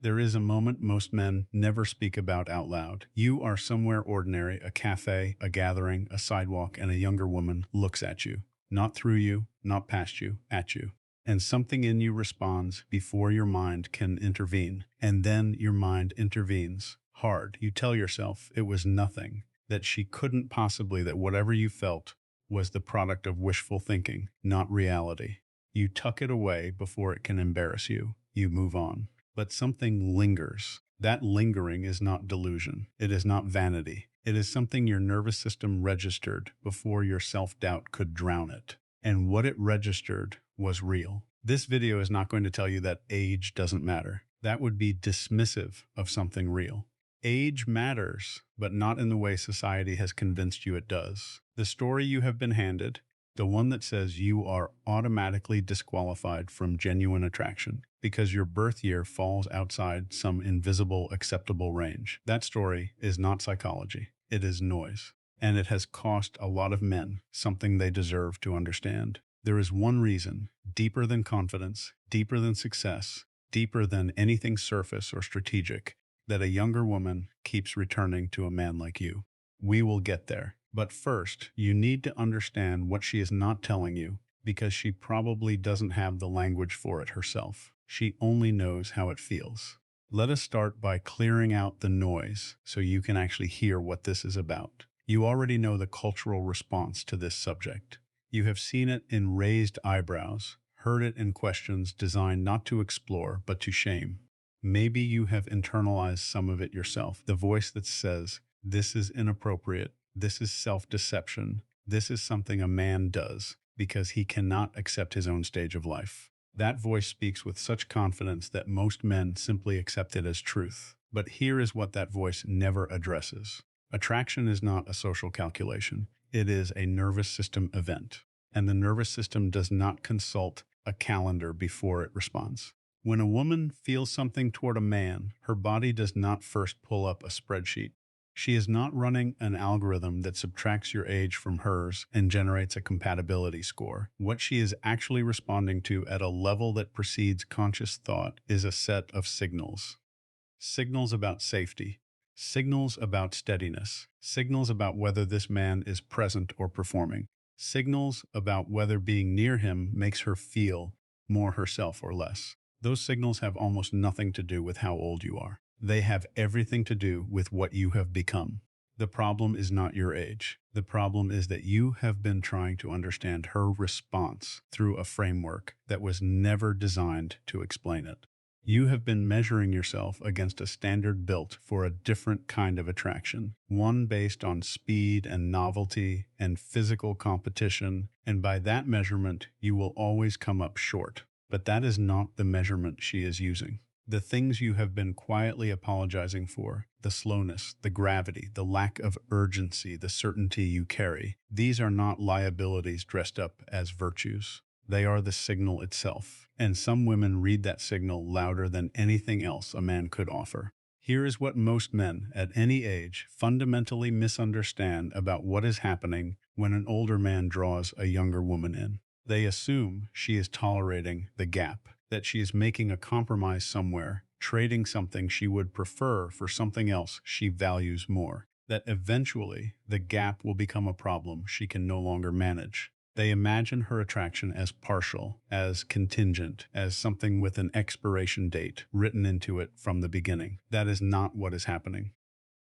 There is a moment most men never speak about out loud. You are somewhere ordinary, a cafe, a gathering, a sidewalk, and a younger woman looks at you. Not through you, not past you, at you. And something in you responds before your mind can intervene. And then your mind intervenes. Hard. You tell yourself it was nothing, that she couldn't possibly, that whatever you felt was the product of wishful thinking, not reality. You tuck it away before it can embarrass you. You move on. But something lingers. That lingering is not delusion. It is not vanity. It is something your nervous system registered before your self-doubt could drown it. And what it registered was real. This video is not going to tell you that age doesn't matter. That would be dismissive of something real. Age matters, but not in the way society has convinced you it does. The story you have been handed, the one that says you are automatically disqualified from genuine attraction because your birth year falls outside some invisible acceptable range. That story is not psychology. It is noise. And it has cost a lot of men something they deserve to understand. There is one reason, deeper than confidence, deeper than success, deeper than anything surface or strategic, that a younger woman keeps returning to a man like you. We will get there. But first, you need to understand what she is not telling you, because she probably doesn't have the language for it herself. She only knows how it feels. Let us start by clearing out the noise so you can actually hear what this is about. You already know the cultural response to this subject. You have seen it in raised eyebrows, heard it in questions designed not to explore but to shame. Maybe you have internalized some of it yourself. The voice that says, "This is inappropriate. This is self-deception. This is something a man does because he cannot accept his own stage of life." That voice speaks with such confidence that most men simply accept it as truth. But here is what that voice never addresses. Attraction is not a social calculation. It is a nervous system event. And the nervous system does not consult a calendar before it responds. When a woman feels something toward a man, her body does not first pull up a spreadsheet. She is not running an algorithm that subtracts your age from hers and generates a compatibility score. What she is actually responding to at a level that precedes conscious thought is a set of signals. Signals about safety, signals about steadiness, signals about whether this man is present or performing, signals about whether being near him makes her feel more herself or less. Those signals have almost nothing to do with how old you are. They have everything to do with what you have become. The problem is not your age. The problem is that you have been trying to understand her response through a framework that was never designed to explain it. You have been measuring yourself against a standard built for a different kind of attraction, one based on speed and novelty and physical competition, and by that measurement, you will always come up short. But that is not the measurement she is using. The things you have been quietly apologizing for, the slowness, the gravity, the lack of urgency, the certainty you carry, these are not liabilities dressed up as virtues. They are the signal itself. And some women read that signal louder than anything else a man could offer. Here is what most men at any age fundamentally misunderstand about what is happening when an older man draws a younger woman in. They assume she is tolerating the gap, that she is making a compromise somewhere, trading something she would prefer for something else she values more, that eventually the gap will become a problem she can no longer manage. They imagine her attraction as partial, as contingent, as something with an expiration date written into it from the beginning. That is not what is happening.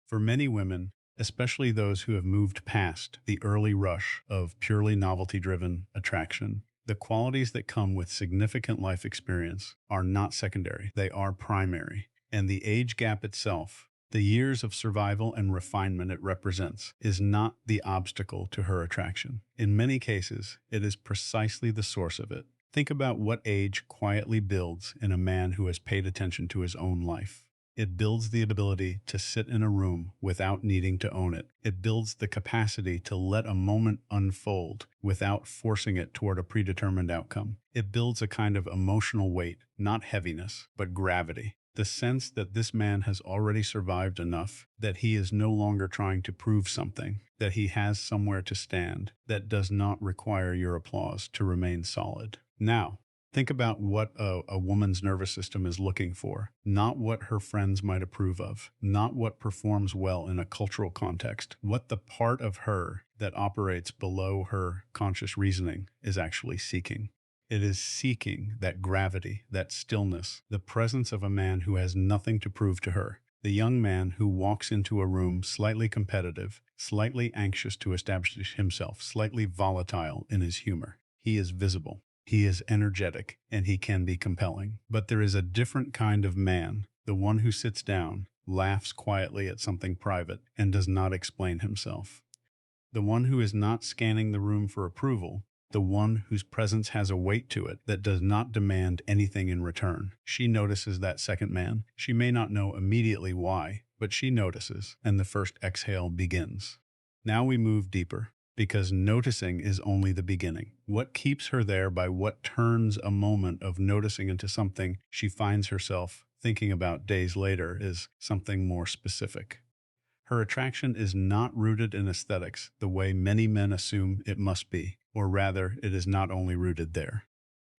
For many women, especially those who have moved past the early rush of purely novelty-driven attraction, the qualities that come with significant life experience are not secondary, they are primary. And the age gap itself, the years of survival and refinement it represents, is not the obstacle to her attraction. In many cases, it is precisely the source of it. Think about what age quietly builds in a man who has paid attention to his own life. It builds the ability to sit in a room without needing to own it. It builds the capacity to let a moment unfold without forcing it toward a predetermined outcome. It builds a kind of emotional weight, not heaviness, but gravity. The sense that this man has already survived enough, that he is no longer trying to prove something, that he has somewhere to stand that does not require your applause to remain solid. Now, Think about what a woman's nervous system is looking for, not what her friends might approve of, not what performs well in a cultural context, what the part of her that operates below her conscious reasoning is actually seeking. It is seeking that gravity, that stillness, the presence of a man who has nothing to prove to her. The young man who walks into a room slightly competitive, slightly anxious to establish himself, slightly volatile in his humor. He is visible. He is energetic, and he can be compelling. But there is a different kind of man, the one who sits down, laughs quietly at something private, and does not explain himself. The one who is not scanning the room for approval, the one whose presence has a weight to it that does not demand anything in return. She notices that second man. She may not know immediately why, but she notices, and the first exhale begins. Now we move deeper, because noticing is only the beginning. What keeps her there by what turns a moment of noticing into something she finds herself thinking about days later is something more specific. Her attraction is not rooted in aesthetics the way many men assume it must be, or rather, it is not only rooted there.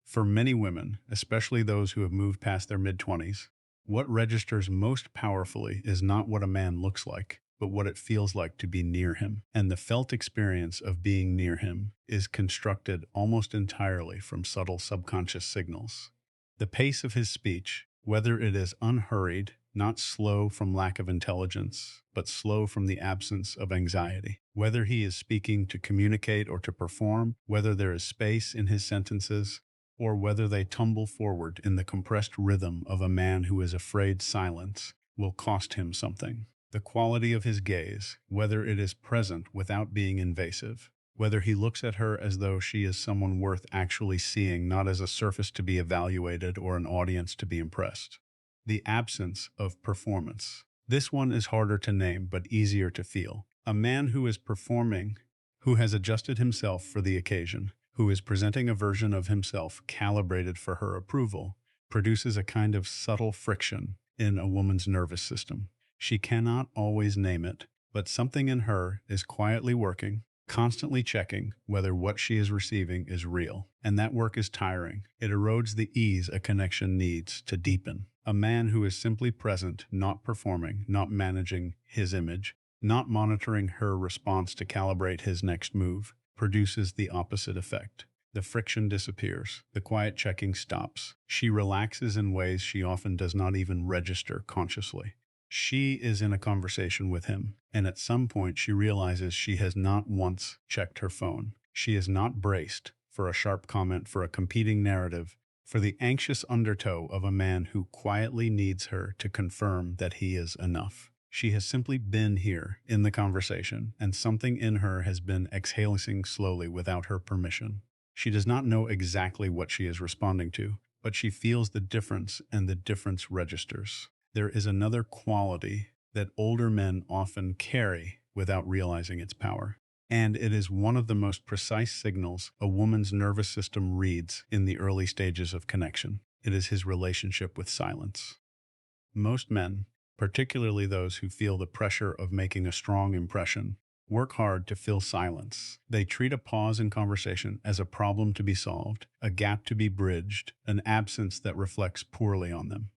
For many women, especially those who have moved past their mid-20s, what registers most powerfully is not what a man looks like, but what it feels like to be near him. And the felt experience of being near him is constructed almost entirely from subtle subconscious signals. The pace of his speech, whether it is unhurried, not slow from lack of intelligence, but slow from the absence of anxiety. Whether he is speaking to communicate or to perform, whether there is space in his sentences, or whether they tumble forward in the compressed rhythm of a man who is afraid silence will cost him something. The quality of his gaze, whether it is present without being invasive, whether he looks at her as though she is someone worth actually seeing, not as a surface to be evaluated or an audience to be impressed. The absence of performance. This one is harder to name, but easier to feel. A man who is performing, who has adjusted himself for the occasion, who is presenting a version of himself calibrated for her approval, produces a kind of subtle friction in a woman's nervous system. She cannot always name it, but something in her is quietly working, constantly checking whether what she is receiving is real. And that work is tiring. It erodes the ease a connection needs to deepen. A man who is simply present, not performing, not managing his image, not monitoring her response to calibrate his next move, produces the opposite effect. The friction disappears. The quiet checking stops. She relaxes in ways she often does not even register consciously. She is in a conversation with him, and at some point she realizes she has not once checked her phone. She is not braced for a sharp comment, for a competing narrative, for the anxious undertow of a man who quietly needs her to confirm that he is enough. She has simply been here in the conversation, and something in her has been exhaling slowly without her permission. She does not know exactly what she is responding to, but she feels the difference, and the difference registers. There is another quality that older men often carry without realizing its power. And it is one of the most precise signals a woman's nervous system reads in the early stages of connection. It is his relationship with silence. Most men, particularly those who feel the pressure of making a strong impression, work hard to fill silence. They treat a pause in conversation as a problem to be solved, a gap to be bridged, an absence that reflects poorly on them.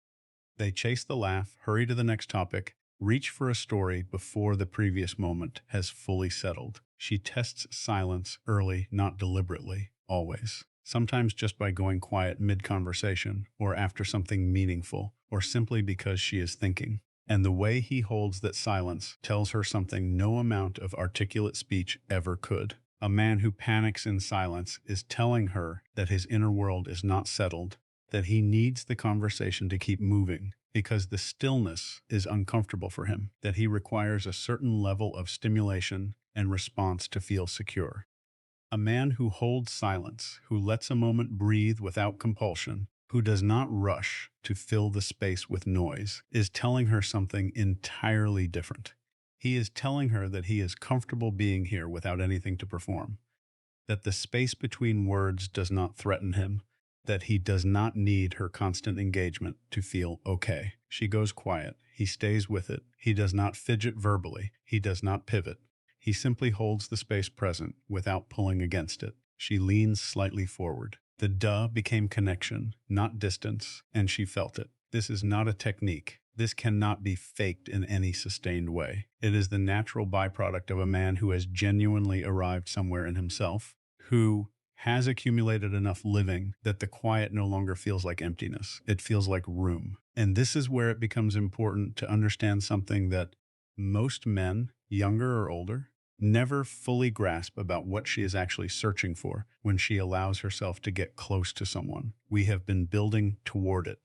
They chase the laugh, hurry to the next topic, reach for a story before the previous moment has fully settled. She tests silence early, not deliberately, always. Sometimes just by going quiet mid-conversation, or after something meaningful, or simply because she is thinking. And the way he holds that silence tells her something no amount of articulate speech ever could. A man who panics in silence is telling her that his inner world is not settled, that he needs the conversation to keep moving because the stillness is uncomfortable for him, that he requires a certain level of stimulation and response to feel secure. A man who holds silence, who lets a moment breathe without compulsion, who does not rush to fill the space with noise, is telling her something entirely different. He is telling her that he is comfortable being here without anything to perform, that the space between words does not threaten him, that he does not need her constant engagement to feel okay. She goes quiet. He stays with it. He does not fidget verbally. He does not pivot. He simply holds the space present without pulling against it. She leans slightly forward. The duh became connection, not distance, and she felt it. This is not a technique. This cannot be faked in any sustained way. It is the natural byproduct of a man who has genuinely arrived somewhere in himself, who has accumulated enough living that the quiet no longer feels like emptiness. It feels like room. And this is where it becomes important to understand something that most men, younger or older, never fully grasp about what she is actually searching for when she allows herself to get close to someone. We have been building toward it.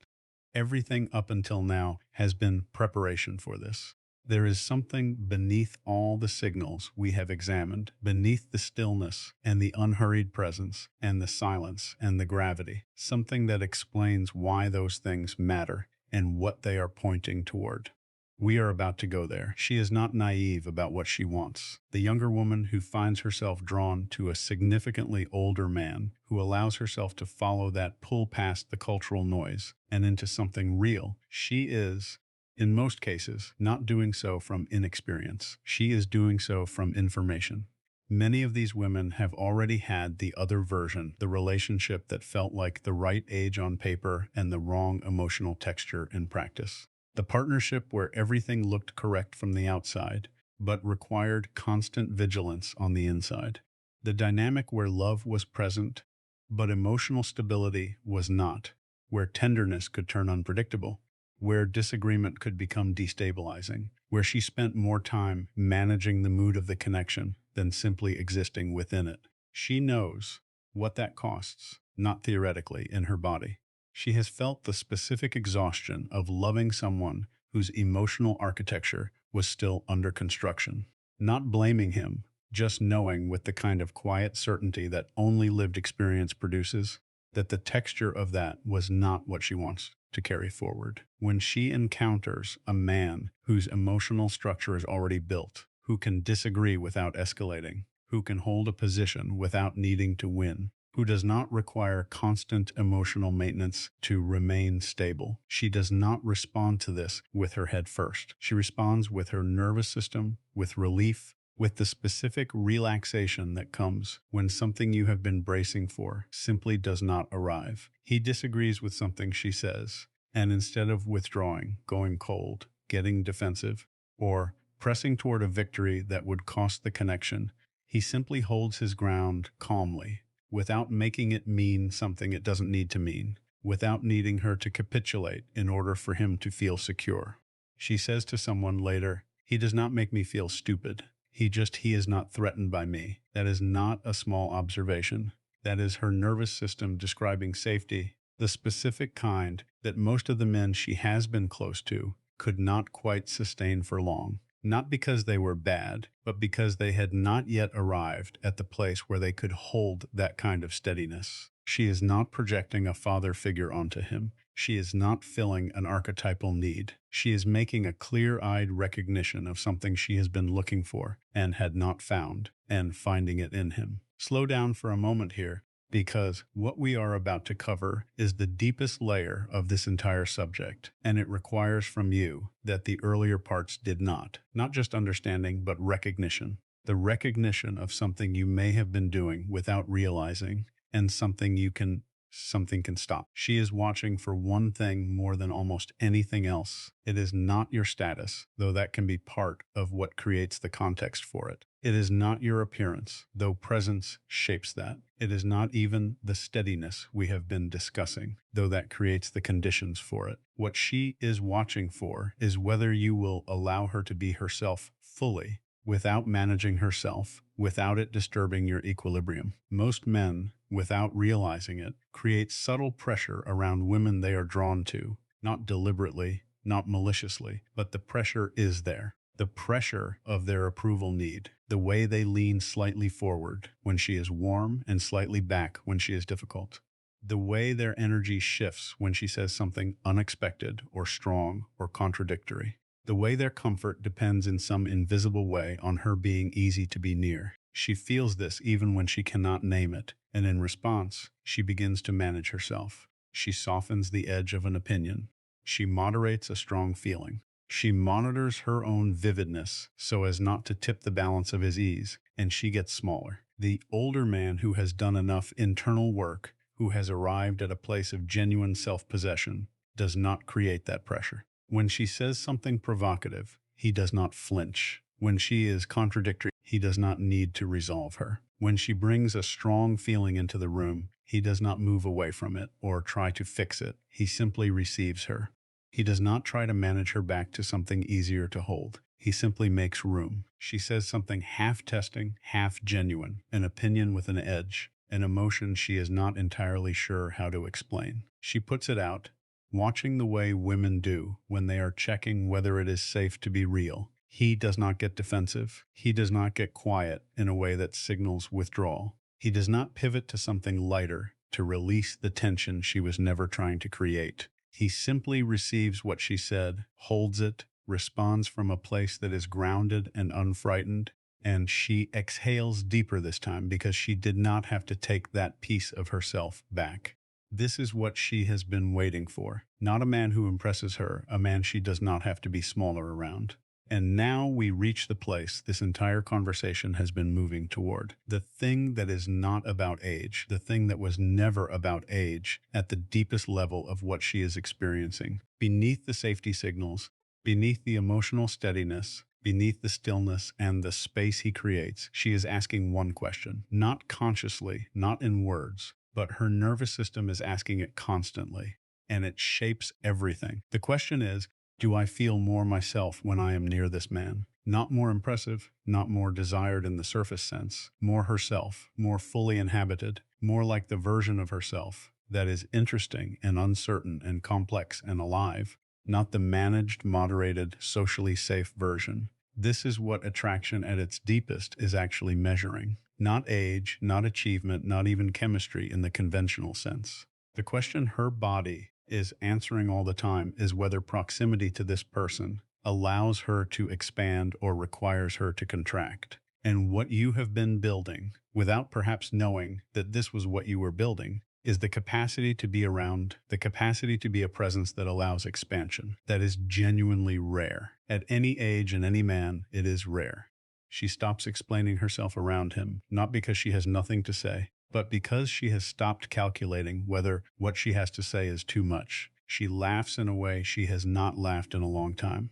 Everything up until now has been preparation for this. There is something beneath all the signals we have examined, beneath the stillness and the unhurried presence and the silence and the gravity, something that explains why those things matter and what they are pointing toward. We are about to go there. She is not naive about what she wants. The younger woman who finds herself drawn to a significantly older man, who allows herself to follow that pull past the cultural noise and into something real, she is, in most cases, not doing so from inexperience. She is doing so from information. Many of these women have already had the other version, the relationship that felt like the right age on paper and the wrong emotional texture in practice. The partnership where everything looked correct from the outside, but required constant vigilance on the inside. The dynamic where love was present, but emotional stability was not, where tenderness could turn unpredictable, where disagreement could become destabilizing, where she spent more time managing the mood of the connection than simply existing within it. She knows what that costs, not theoretically, in her body. She has felt the specific exhaustion of loving someone whose emotional architecture was still under construction. Not blaming him, just knowing with the kind of quiet certainty that only lived experience produces, that the texture of that was not what she wants to carry forward. When she encounters a man whose emotional structure is already built, who can disagree without escalating, who can hold a position without needing to win, who does not require constant emotional maintenance to remain stable. She does not respond to this with her head first. She responds with her nervous system, with relief, with the specific relaxation that comes when something you have been bracing for simply does not arrive. He disagrees with something she says, and instead of withdrawing, going cold, getting defensive, or pressing toward a victory that would cost the connection, he simply holds his ground calmly, without making it mean something it doesn't need to mean, without needing her to capitulate in order for him to feel secure. She says to someone later, "He does not make me feel stupid. He is not threatened by me." That is not a small observation. That is her nervous system describing safety, the specific kind that most of the men she has been close to could not quite sustain for long. Not because they were bad, but because they had not yet arrived at the place where they could hold that kind of steadiness. She is not projecting a father figure onto him. She is not filling an archetypal need. She is making a clear-eyed recognition of something she has been looking for and had not found, and finding it in him. Slow down for a moment here, because what we are about to cover is the deepest layer of this entire subject, and it requires from you that the earlier parts did not. Not just understanding, but recognition. The recognition of something you may have been doing without realizing, and something can stop. She is watching for one thing more than almost anything else. It is not your status, though that can be part of what creates the context for it. It is not your appearance, though presence shapes that. It is not even the steadiness we have been discussing, though that creates the conditions for it. What she is watching for is whether you will allow her to be herself fully, without managing herself, without it disturbing your equilibrium. Most men, without realizing it, create subtle pressure around women they are drawn to, not deliberately, not maliciously, but the pressure is there. The pressure of their approval need, the way they lean slightly forward when she is warm and slightly back when she is difficult, the way their energy shifts when she says something unexpected or strong or contradictory, the way their comfort depends in some invisible way on her being easy to be near. She feels this even when she cannot name it, and in response, she begins to manage herself. She softens the edge of an opinion. She moderates a strong feeling. She monitors her own vividness so as not to tip the balance of his ease, and she gets smaller. The older man who has done enough internal work, who has arrived at a place of genuine self-possession does not create that pressure. When she says something provocative, he does not flinch. When she is contradictory, he does not need to resolve her. When she brings a strong feeling into the room, he does not move away from it or try to fix it. He simply receives her. He does not try to manage her back to something easier to hold. He simply makes room. She says something half testing, half genuine, an opinion with an edge, an emotion she is not entirely sure how to explain. She puts it out, watching the way women do when they are checking whether it is safe to be real. He does not get defensive. He does not get quiet in a way that signals withdrawal. He does not pivot to something lighter to release the tension she was never trying to create. He simply receives what she said, holds it, responds from a place that is grounded and unfrightened, and she exhales deeper this time because she did not have to take that piece of herself back. This is what she has been waiting for. Not a man who impresses her, a man she does not have to be smaller around. And now we reach the place this entire conversation has been moving toward. The thing that is not about age, the thing that was never about age at the deepest level of what she is experiencing. Beneath the safety signals, beneath the emotional steadiness, beneath the stillness and the space he creates, she is asking one question, not consciously, not in words, but her nervous system is asking it constantly, and it shapes everything. The question is, do I feel more myself when I am near this man? Not more impressive, not more desired in the surface sense, more herself, more fully inhabited, more like the version of herself that is interesting and uncertain and complex and alive, not the managed, moderated, socially safe version. This is what attraction at its deepest is actually measuring. Not age, not achievement, not even chemistry in the conventional sense. The question her body is answering all the time is whether proximity to this person allows her to expand or requires her to contract. And what you have been building, without perhaps knowing that this was what you were building, is the capacity to be around, the capacity to be a presence that allows expansion. That is genuinely rare. At any age and any man, it is rare. She stops explaining herself around him, not because she has nothing to say, but because she has stopped calculating whether what she has to say is too much. She laughs in a way she has not laughed in a long time.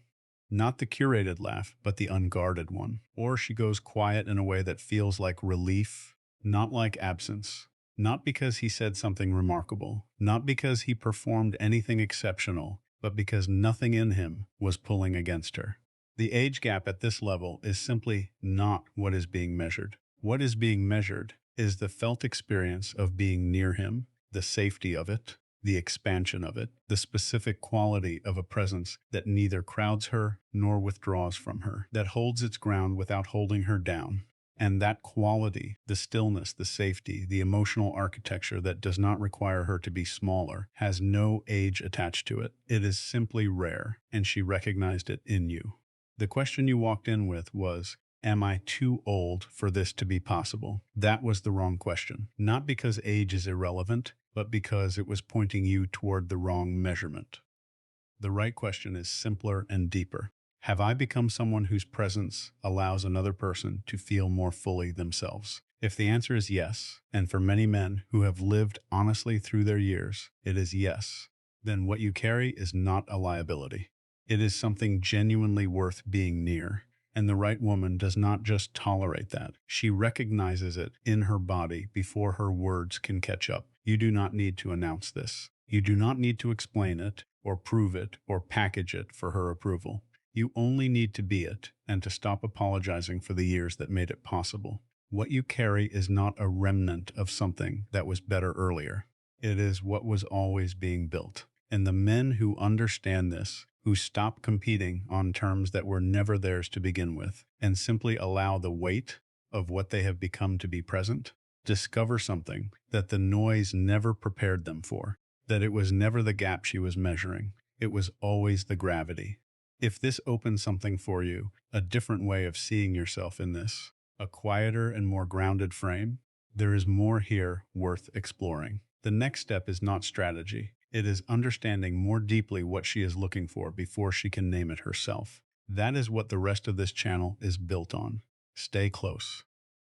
Not the curated laugh, but the unguarded one. Or she goes quiet in a way that feels like relief, not like absence. Not because he said something remarkable, not because he performed anything exceptional, but because nothing in him was pulling against her. The age gap at this level is simply not what is being measured. What is being measured is the felt experience of being near him, the safety of it, the expansion of it, the specific quality of a presence that neither crowds her nor withdraws from her, that holds its ground without holding her down. And that quality, the stillness, the safety, the emotional architecture that does not require her to be smaller, has no age attached to it. It is simply rare, and she recognized it in you. The question you walked in with was, am I too old for this to be possible? That was the wrong question. Not because age is irrelevant, but because it was pointing you toward the wrong measurement. The right question is simpler and deeper. Have I become someone whose presence allows another person to feel more fully themselves? If the answer is yes, and for many men who have lived honestly through their years, it is yes, then what you carry is not a liability. It is something genuinely worth being near. And the right woman does not just tolerate that. She recognizes it in her body before her words can catch up. You do not need to announce this. You do not need to explain it, or prove it, or package it for her approval. You only need to be it and to stop apologizing for the years that made it possible. What you carry is not a remnant of something that was better earlier. It is what was always being built. And the men who understand this, who stop competing on terms that were never theirs to begin with, and simply allow the weight of what they have become to be present, discover something that the noise never prepared them for, that it was never the gap she was measuring. It was always the gravity. If this opens something for you, a different way of seeing yourself in this, a quieter and more grounded frame, there is more here worth exploring. The next step is not strategy. It is understanding more deeply what she is looking for before she can name it herself. That is what the rest of this channel is built on. Stay close.